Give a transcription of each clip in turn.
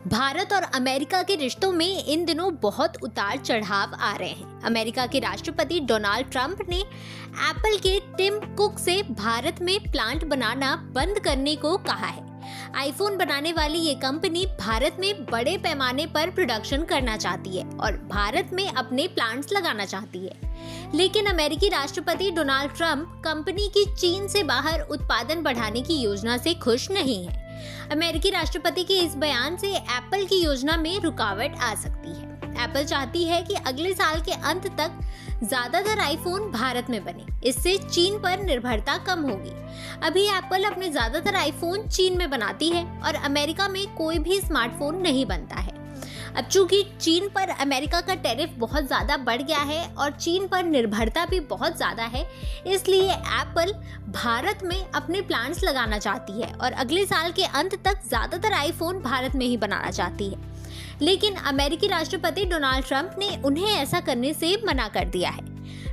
भारत और अमेरिका के रिश्तों में इन दिनों बहुत उतार चढ़ाव आ रहे हैं। अमेरिका के राष्ट्रपति डोनाल्ड ट्रंप ने एप्पल के टिम कुक से भारत में प्लांट बनाना बंद करने को कहा है। आईफोन बनाने वाली ये कंपनी भारत में बड़े पैमाने पर प्रोडक्शन करना चाहती है और भारत में अपने प्लांट्स लगाना चाहती है। लेकिन अमेरिकी राष्ट्रपति डोनाल्ड ट्रंप कंपनी की चीन से बाहर उत्पादन बढ़ाने की योजना से खुश नहीं है। अमेरिकी राष्ट्रपति के इस बयान से एप्पल की योजना में रुकावट आ सकती है। एप्पल चाहती है कि अगले साल के अंत तक ज्यादातर आईफोन भारत में बने। इससे चीन पर निर्भरता कम होगी। अभी एप्पल अपने ज्यादातर आईफोन चीन में बनाती है और अमेरिका में कोई भी स्मार्टफोन नहीं बनता है। अब चूंकि चीन पर अमेरिका का टैरिफ बहुत ज्यादा बढ़ गया है और चीन पर निर्भरता भी बहुत ज्यादा है, इसलिए एप्पल भारत में अपने प्लांट्स लगाना चाहती है और अगले साल के अंत तक ज्यादातर आईफोन भारत में ही बनाना चाहती है। लेकिन अमेरिकी राष्ट्रपति डोनाल्ड ट्रंप ने उन्हें ऐसा करने से मना कर दिया है।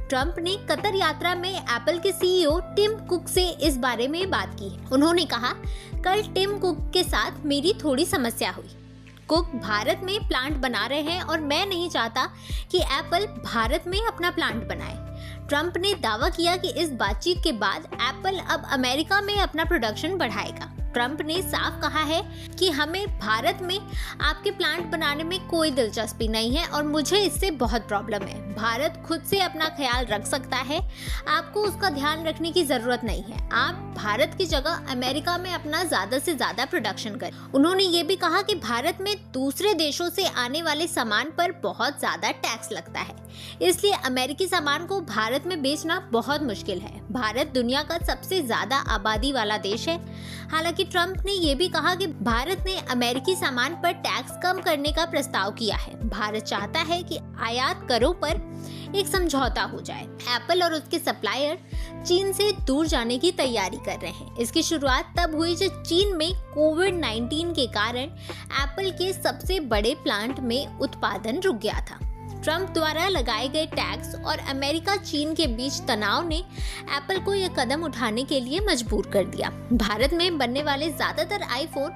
ट्रंप ने कतर यात्रा में एप्पल के सीईओ टिम कुक से इस बारे में बात की है। उन्होंने कहा, कल टिम कुक के साथ मेरी थोड़ी समस्या हुई। कुक भारत में प्लांट बना रहे हैं और मैं नहीं चाहता कि एप्पल भारत में अपना प्लांट बनाए। ट्रंप ने दावा किया कि इस बातचीत के बाद एप्पल अब अमेरिका में अपना प्रोडक्शन बढ़ाएगा। ट्रंप ने साफ कहा है कि हमें भारत में आपके प्लांट बनाने में कोई दिलचस्पी नहीं है और मुझे इससे बहुत प्रॉब्लम है। भारत खुद से अपना ख्याल रख सकता है, आपको उसका ध्यान रखने की जरूरत नहीं है। आप भारत की जगह अमेरिका में अपना ज्यादा से ज्यादा प्रोडक्शन करें। उन्होंने ये भी कहा कि भारत में दूसरे देशों से आने वाले सामान पर बहुत ज्यादा टैक्स लगता है, इसलिए अमेरिकी सामान को भारत में बेचना बहुत मुश्किल है। भारत दुनिया का सबसे ज्यादा आबादी वाला देश है। हालांकि ट्रंप ने यह भी कहा कि भारत ने अमेरिकी सामान पर टैक्स कम करने का प्रस्ताव किया है। भारत चाहता है कि आयात करों पर एक समझौता हो जाए। एप्पल और उसके सप्लायर चीन से दूर जाने की तैयारी कर रहे हैं। इसकी शुरुआत तब हुई जब चीन में कोविड-19 के कारण एप्पल के सबसे बड़े प्लांट में उत्पादन रुक गया था। ट्रंप द्वारा लगाए गए टैक्स और अमेरिका चीन के बीच तनाव ने एप्पल को यह कदम उठाने के लिए मजबूर कर दिया। भारत में बनने वाले ज्यादातर आईफोन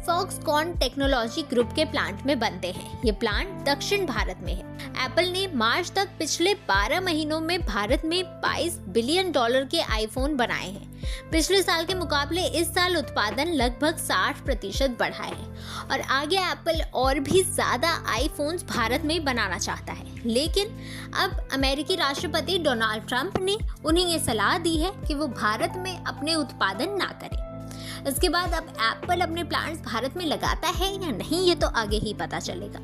फॉक्सकॉन टेक्नोलॉजी ग्रुप के प्लांट में बनते हैं। ये प्लांट दक्षिण भारत में है। एप्पल ने मार्च तक पिछले 12 महीनों में भारत में $22 बिलियन के आईफोन बनाए हैं। पिछले साल के मुकाबले इस साल उत्पादन लगभग 60% बढ़ा है और आगे एप्पल और भी ज्यादा आईफोन्स भारत में बनाना चाहता है। लेकिन अब अमेरिकी राष्ट्रपति डोनाल्ड ट्रंप ने उन्हें ये सलाह दी है कि वो भारत में अपने उत्पादन ना करें। इसके बाद अब एप्पल अपने प्लांट्स भारत में लगाता है या नहीं, ये तो आगे ही पता चलेगा।